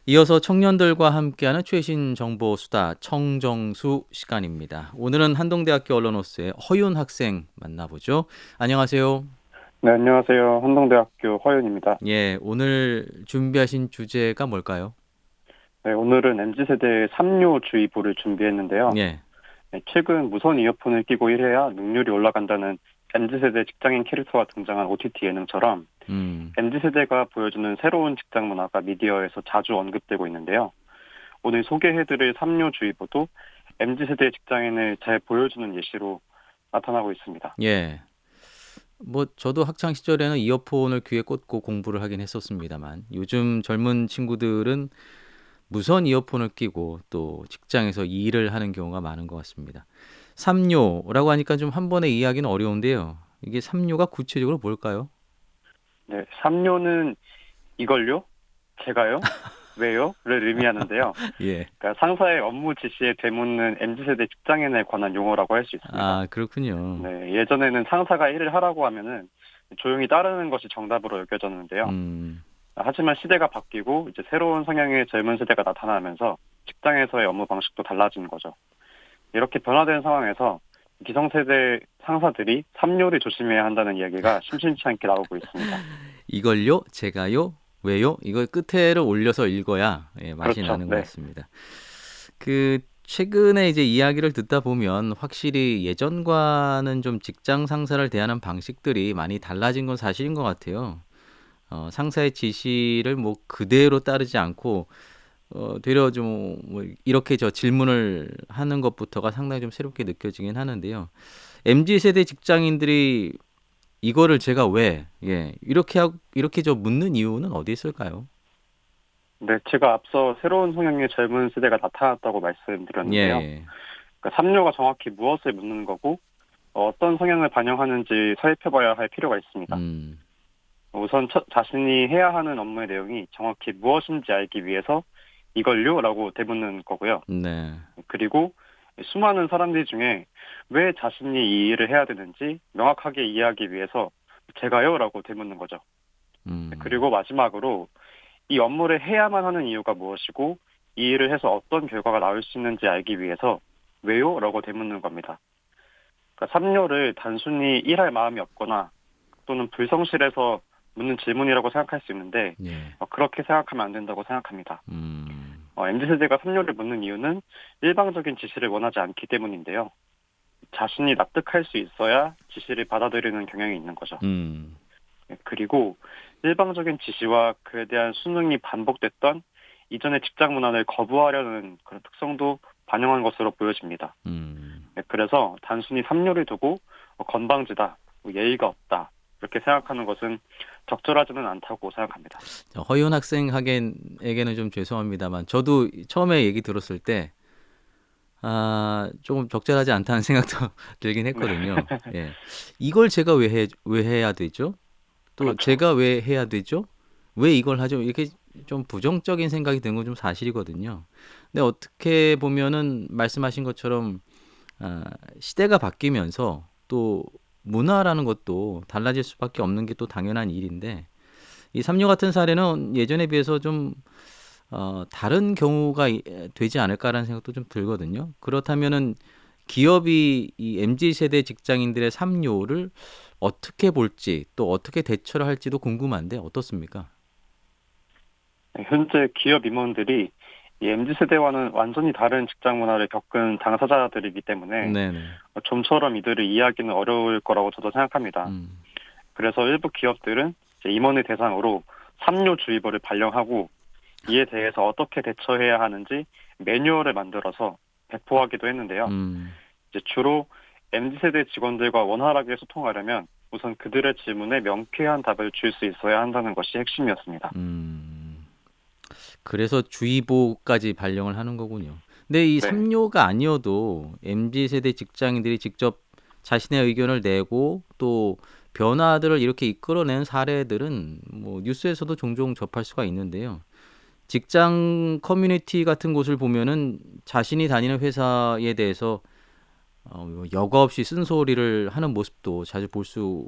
이어서 청년들과 함께하는 최신 정보 수다 청정수 시간입니다. 오늘은 한동대학교 언론노스의 허윤 학생 만나보죠. 안녕하세요. 네, 안녕하세요. 한동대학교 허윤입니다. 예, 오늘 준비하신 주제가 뭘까요? 네, 오늘은 MZ세대의 삼요주의보를 준비했는데요. 예, 네, 최근 무선 이어폰을 끼고 일해야 능률이 올라간다는 MZ세대 직장인 캐릭터가 등장한 OTT 예능처럼 음, MZ세대가 보여주는 새로운 직장 문화가 미디어에서 자주 언급되고 있는데요. 오늘 소개해드릴 삼요주의보도 MZ세대 직장인을 잘 보여주는 예시로 나타나고 있습니다. 예. 뭐 저도 학창 시절에는 이어폰을 귀에 꽂고 공부를 하긴 했었습니다만 요즘 젊은 친구들은 무선 이어폰을 끼고 또 직장에서 일을 하는 경우가 많은 것 같습니다. 삼요라고 하니까 좀 한 번에 이해하기는 어려운데요. 이게 삼요가 구체적으로 뭘까요? 네, 삼요는 이걸요? 제가요? 왜요?를 의미하는데요. 예. 그러니까 상사의 업무 지시에 되묻는 MZ세대 직장인에 관한 용어라고 할 수 있습니다. 아, 그렇군요. 네, 예전에는 상사가 일을 하라고 하면은 조용히 따르는 것이 정답으로 여겨졌는데요. 음, 하지만 시대가 바뀌고 이제 새로운 성향의 젊은 세대가 나타나면서 직장에서의 업무 방식도 달라진 거죠. 이렇게 변화된 상황에서 기성세대 상사들이 삼요를 조심해야 한다는 이야기가 심심치 않게 나오고 있습니다. 이걸요, 제가요, 왜요? 이걸 끝에를 올려서 읽어야 맛이 그렇죠. 나는 것 네. 같습니다. 그 최근에 이제 이야기를 듣다 보면 확실히 예전과는 좀 직장 상사를 대하는 방식들이 많이 달라진 건 사실인 것 같아요. 상사의 지시를 뭐 그대로 따르지 않고 되려 좀 뭐 이렇게 저 질문을 하는 것부터가 상당히 좀 새롭게 느껴지긴 하는데요. MZ 세대 직장인들이 이거를 제가 왜 이렇게 저 묻는 이유는 어디 있을까요? 네, 제가 앞서 새로운 성향의 젊은 세대가 나타났다고 예, 말씀드렸는데요. 예. 그러니까 삼요가 정확히 무엇을 묻는 거고 어떤 성향을 반영하는지 살펴봐야 할 필요가 있습니다. 음, 우선 자신이 해야 하는 업무의 내용이 정확히 무엇인지 알기 위해서 이걸요라고 되묻는 거고요. 네, 그리고 수많은 사람들 중에 왜 자신이 이 일을 해야 되는지 명확하게 이해하기 위해서 제가요라고 되묻는 거죠. 음, 그리고 마지막으로 이 업무를 해야만 하는 이유가 무엇이고 이 일을 해서 어떤 결과가 나올 수 있는지 알기 위해서 왜요?라고 되묻는 겁니다. 그러니까 삼요를 단순히 일할 마음이 없거나 또는 불성실해서 묻는 질문이라고 생각할 수 있는데 예, 그렇게 생각하면 안 된다고 생각합니다. 음, MZ세대가 삼요를 묻는 이유는 일방적인 지시를 원하지 않기 때문인데요. 자신이 납득할 수 있어야 지시를 받아들이는 경향이 있는 거죠. 음, 그리고 일방적인 지시와 그에 대한 순응이 반복됐던 이전의 직장 문화를 거부하려는 그런 특성도 반영한 것으로 보여집니다. 음. 그래서 단순히 삼요를 두고 건방지다, 예의가 없다 이렇게 생각하는 것은 적절하지는 않다고 생각합니다. 허윤 학생에게는 좀 죄송합니다만 저도 처음에 얘기 들었을 때 조금 적절하지 않다는 생각도 들긴 네, 했거든요. 예. 이걸 제가 왜 해야 되죠? 또 그렇죠. 제가 왜 해야 되죠? 왜 이걸 하죠? 이렇게 좀 부정적인 생각이 든 건 좀 사실이거든요. 근데 어떻게 보면은 말씀하신 것처럼 아, 시대가 바뀌면서 또 문화라는 것도 달라질 수밖에 없는 게 또 당연한 일인데 이 삼류 같은 사례는 예전에 비해서 좀 다른 경우가 되지 않을까라는 생각도 좀 들거든요. 그렇다면은 기업이 이 MZ 세대 직장인들의 삼류를 어떻게 볼지 또 어떻게 대처를 할지도 궁금한데 어떻습니까? 현재 기업 임원들이 이 MZ세대와는 완전히 다른 직장 문화를 겪은 당사자들이기 때문에 네네. 좀처럼 이들을 이해하기는 어려울 거라고 저도 생각합니다. 음, 그래서 일부 기업들은 이제 임원을 대상으로 삼요주의보를 발령하고 이에 대해서 어떻게 대처해야 하는지 매뉴얼을 만들어서 배포하기도 했는데요. 음, 이제 주로 MZ세대 직원들과 원활하게 소통하려면 우선 그들의 질문에 명쾌한 답을 줄 수 있어야 한다는 것이 핵심이었습니다. 음. 그래서 주의보까지 발령을 하는 거군요. 근데 이 네. 삼료가 아니어도 MZ 세대 직장인들이 직접 자신의 의견을 내고 또 변화들을 이렇게 이끌어낸 사례들은 뭐 뉴스에서도 종종 접할 수가 있는데요. 직장 커뮤니티 같은 곳을 보면은 자신이 다니는 회사에 대해서 뭐 여과 없이 쓴소리를 하는 모습도 자주 볼 수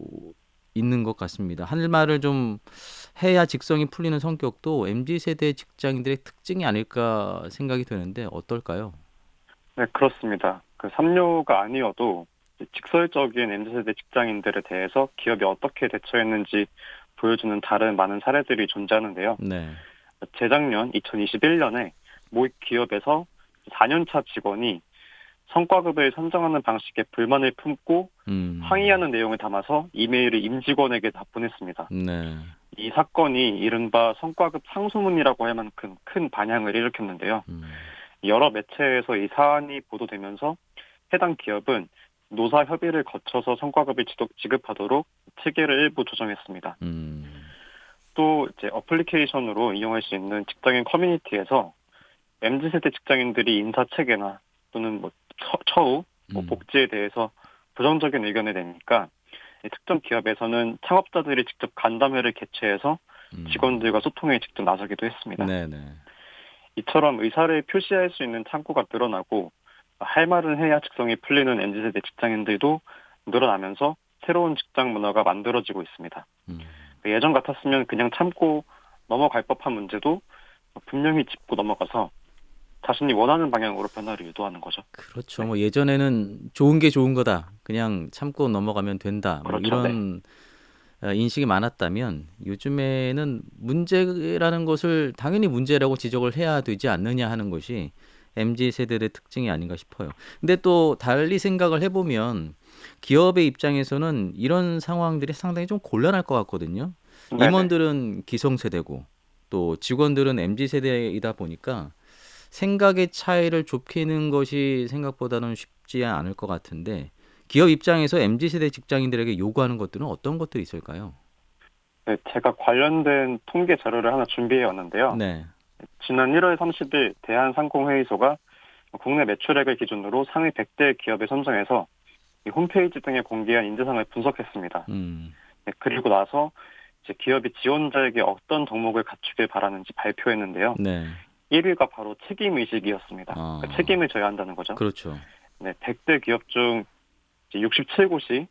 있는 것 같습니다. 할 말을 좀 해야 직성이 풀리는 성격도 MZ 세대 직장인들의 특징이 아닐까 생각이 드는데 어떨까요? 네, 그렇습니다. 그 삼료가 아니어도 직설적인 MZ세대 직장인들에 대해서 기업이 어떻게 대처했는지 보여주는 다른 많은 사례들이 존재하는데요. 네. 재작년 재작년 2021년에 모 기업에서 4년차 직원이 성과급을 선정하는 방식에 불만을 품고 음. 항의하는 내용을 담아서 이메일을 임직원에게 다 보냈습니다. 네. 이 사건이 이른바 성과급 상소문이라고 할 만큼 큰 반향을 일으켰는데요. 음. 여러 매체에서 이 사안이 보도되면서 해당 기업은 노사 협의를 거쳐서 성과급을 지급하도록 체계를 일부 조정했습니다. 음. 또 이제 어플리케이션으로 이용할 수 있는 직장인 커뮤니티에서 MZ세대 직장인들이 인사 체계나 또는 뭐 처우, 뭐 음. 복지에 대해서 부정적인 의견을 내니까 이 특정 기업에서는 창업자들이 직접 간담회를 개최해서 음. 직원들과 소통에 직접 나서기도 했습니다. 네네. 이처럼 의사를 표시할 수 있는 창구가 늘어나고 할 말은 해야 직성이 풀리는 MZ세대 직장인들도 늘어나면서 새로운 직장 문화가 만들어지고 있습니다. 음. 예전 같았으면 그냥 참고 넘어갈 법한 문제도 분명히 짚고 넘어가서 자신이 원하는 방향으로 변화를 유도하는 거죠. 그렇죠. 네, 뭐 예전에는 좋은 게 좋은 거다. 그냥 참고 넘어가면 된다. 뭐 그렇죠. 네, 이런 인식이 많았다면 요즘에는 문제라는 것을 당연히 문제라고 지적을 해야 되지 않느냐 하는 것이 MZ 세대의 특징이 아닌가 싶어요. 근데 또 달리 생각을 해보면 기업의 입장에서는 이런 상황들이 상당히 좀 곤란할 것 같거든요. 네네. 임원들은 기성세대고 또 직원들은 MZ 세대이다 보니까 생각의 차이를 좁히는 것이 생각보다는 쉽지 않을 것 같은데 기업 입장에서 MZ 세대 직장인들에게 요구하는 것들은 어떤 것들이 있을까요? 네, 제가 관련된 통계 자료를 하나 준비해 왔는데요. 네. 지난 1월 30일 대한상공회의소가 국내 매출액을 기준으로 상위 100대 기업을 선정해서 이 홈페이지 등에 공개한 인재상을 분석했습니다. 음. 네, 그리고 나서 이제 기업이 지원자에게 어떤 덕목을 갖추길 바라는지 발표했는데요. 네. 1위가 바로 책임의식이었습니다. 그러니까 아, 책임을 져야 한다는 거죠. 그렇죠. 네, 100대 기업 중 67곳이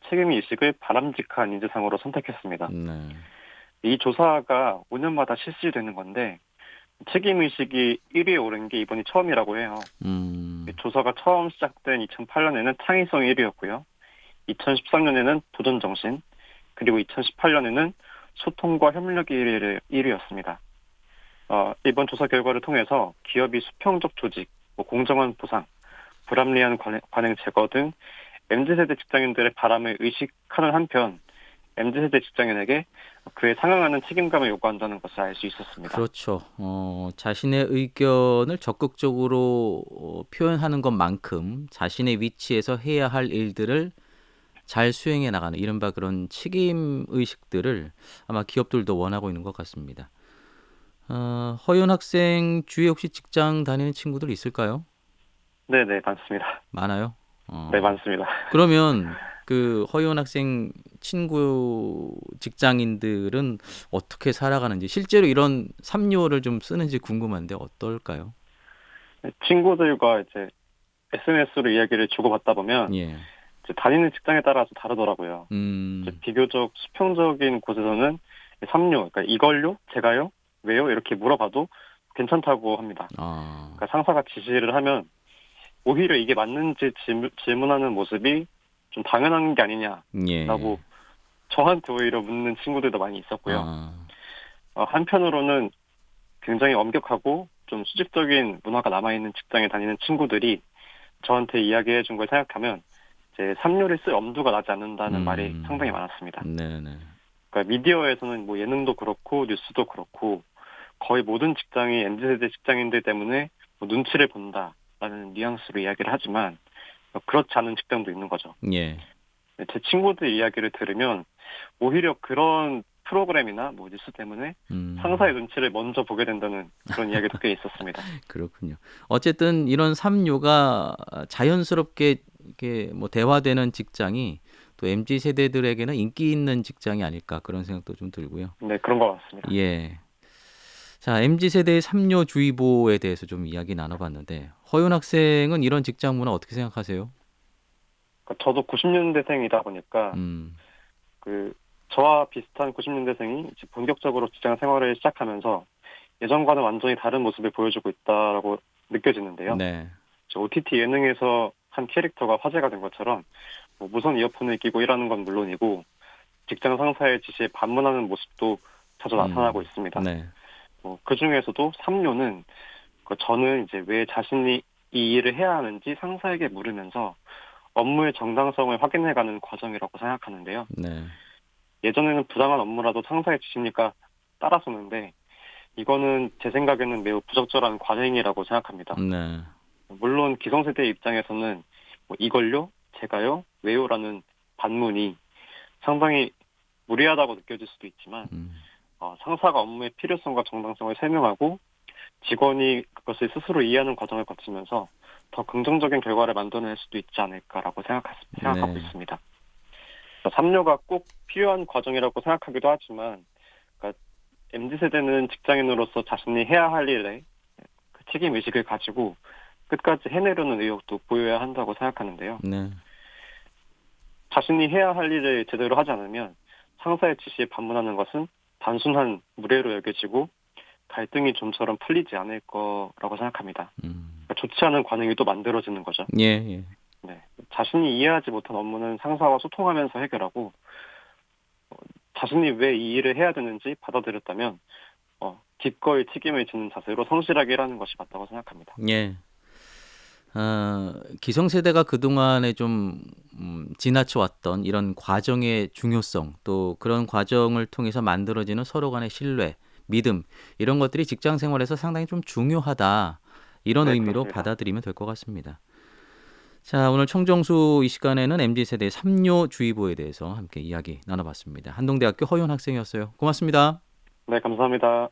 책임의식을 바람직한 인재상으로 선택했습니다. 네. 이 조사가 5년마다 실시되는 건데 책임의식이 1위에 오른 게 이번이 처음이라고 해요. 음. 조사가 처음 시작된 2008년에는 창의성 1위였고요. 2013년에는 도전정신, 그리고 2018년에는 소통과 협력이 1위였습니다. 이번 조사 결과를 통해서 기업이 수평적 조직, 뭐 공정한 보상, 불합리한 관행 제거 등 MZ세대 직장인들의 바람을 의식하는 한편 MZ세대 직장인에게 그에 상응하는 책임감을 요구한다는 것을 알 수 있었습니다. 그렇죠. 자신의 의견을 적극적으로 표현하는 것만큼 자신의 위치에서 해야 할 일들을 잘 수행해 나가는 이른바 그런 책임 의식들을 아마 기업들도 원하고 있는 것 같습니다. 허윤 학생 주위에 혹시 직장 다니는 친구들 있을까요? 네네, 많습니다. 많아요? 네, 많습니다. 그러면 그 허윤 학생 친구 직장인들은 어떻게 살아가는지 실제로 이런 삼요를 좀 쓰는지 궁금한데 어떨까요? 친구들과 이제 SNS로 이야기를 주고받다 보면 예. 이제 다니는 직장에 따라서 다르더라고요. 이제 음. 비교적 수평적인 곳에서는 삼료, 그러니까 이걸요, 제가요, 왜요 이렇게 물어봐도 괜찮다고 합니다. 아. 그러니까 상사가 지시를 하면 오히려 이게 맞는지 질문하는 모습이 좀 당연한 게 예. 아니냐라고 저한테 오히려 묻는 친구들도 많이 있었고요. 아. 한편으로는 굉장히 엄격하고 좀 수직적인 문화가 남아있는 직장에 다니는 친구들이 저한테 이야기해 준 걸 생각하면 이제 삼료를 쓸 엄두가 나지 않는다는 말이 상당히 음. 많았습니다. 네네. 그러니까 미디어에서는 뭐 예능도 그렇고 뉴스도 그렇고 거의 모든 직장이 MZ세대 직장인들 때문에 뭐 눈치를 본다라는 뉘앙스로 이야기를 하지만 그렇지 않은 직장도 있는 거죠. 예. 제 친구들 이야기를 들으면 오히려 그런 프로그램이나 뭐 뉴스 때문에 음. 상사의 눈치를 먼저 보게 된다는 그런 이야기도 꽤 있었습니다. 그렇군요. 어쨌든 이런 삼요가 자연스럽게 이렇게 뭐 대화되는 직장이 또 MZ 세대들에게는 인기 있는 직장이 아닐까 그런 생각도 좀 들고요. 네, 그런 것 같습니다. 예. 자, MZ 세대의 삼요주의보에 대해서 좀 이야기 나눠봤는데 허윤 학생은 이런 직장 문화 어떻게 생각하세요? 그러니까 저도 90년대생이다 보니까 음. 그 저와 비슷한 90년대생이 이제 본격적으로 직장 생활을 시작하면서 예전과는 완전히 다른 모습을 보여주고 있다라고 느껴지는데요. 네. OTT 예능에서 한 캐릭터가 화제가 된 것처럼 뭐 무선 이어폰을 끼고 일하는 건 물론이고 직장 상사의 지시에 반문하는 모습도 자주 나타나고 있습니다. 네. 그 중에서도 3료는 저는 이제 왜 자신이 이 일을 해야 하는지 상사에게 물으면서 업무의 정당성을 확인해가는 과정이라고 생각하는데요. 네. 예전에는 부당한 업무라도 상사의 지시니까 따라서는데 이거는 제 생각에는 매우 부적절한 관행이라고 생각합니다. 네. 물론 기성세대의 입장에서는 뭐 이걸요? 제가요? 왜요?라는 반문이 상당히 무리하다고 느껴질 수도 있지만 상사가 업무의 필요성과 정당성을 설명하고 직원이 그것을 스스로 이해하는 과정을 거치면서 더 긍정적인 결과를 만들어낼 수도 있지 않을까라고 생각하고 네. 있습니다. 3료가 꼭 필요한 과정이라고 생각하기도 하지만 그러니까 MZ세대는 직장인으로서 자신이 해야 할 일에 그 책임의식을 가지고 끝까지 해내려는 의욕도 보여야 한다고 생각하는데요. 네. 자신이 해야 할 일을 제대로 하지 않으면 상사의 지시에 반문하는 것은 단순한 무례로 여겨지고 갈등이 좀처럼 풀리지 않을 거라고 생각합니다. 그러니까 좋지 않은 관행이 또 만들어지는 거죠. 예, 예. 네. 자신이 이해하지 못한 업무는 상사와 소통하면서 해결하고 자신이 왜 이 일을 해야 되는지 받아들였다면 기꺼이 책임을 지는 자세로 성실하게 일하는 것이 맞다고 생각합니다. 예. 기성세대가 그동안에 좀 지나쳐왔던 이런 과정의 중요성, 또 그런 과정을 통해서 만들어지는 서로 간의 신뢰, 믿음, 이런 것들이 직장 생활에서 상당히 좀 중요하다. 이런 네, 의미로 그렇습니다. 받아들이면 될 것 같습니다. 자, 오늘 청정수 이 시간에는 MZ세대 3료 주의보에 대해서 함께 이야기 나눠봤습니다. 한동대학교 허윤 학생이었어요. 고맙습니다. 네, 감사합니다.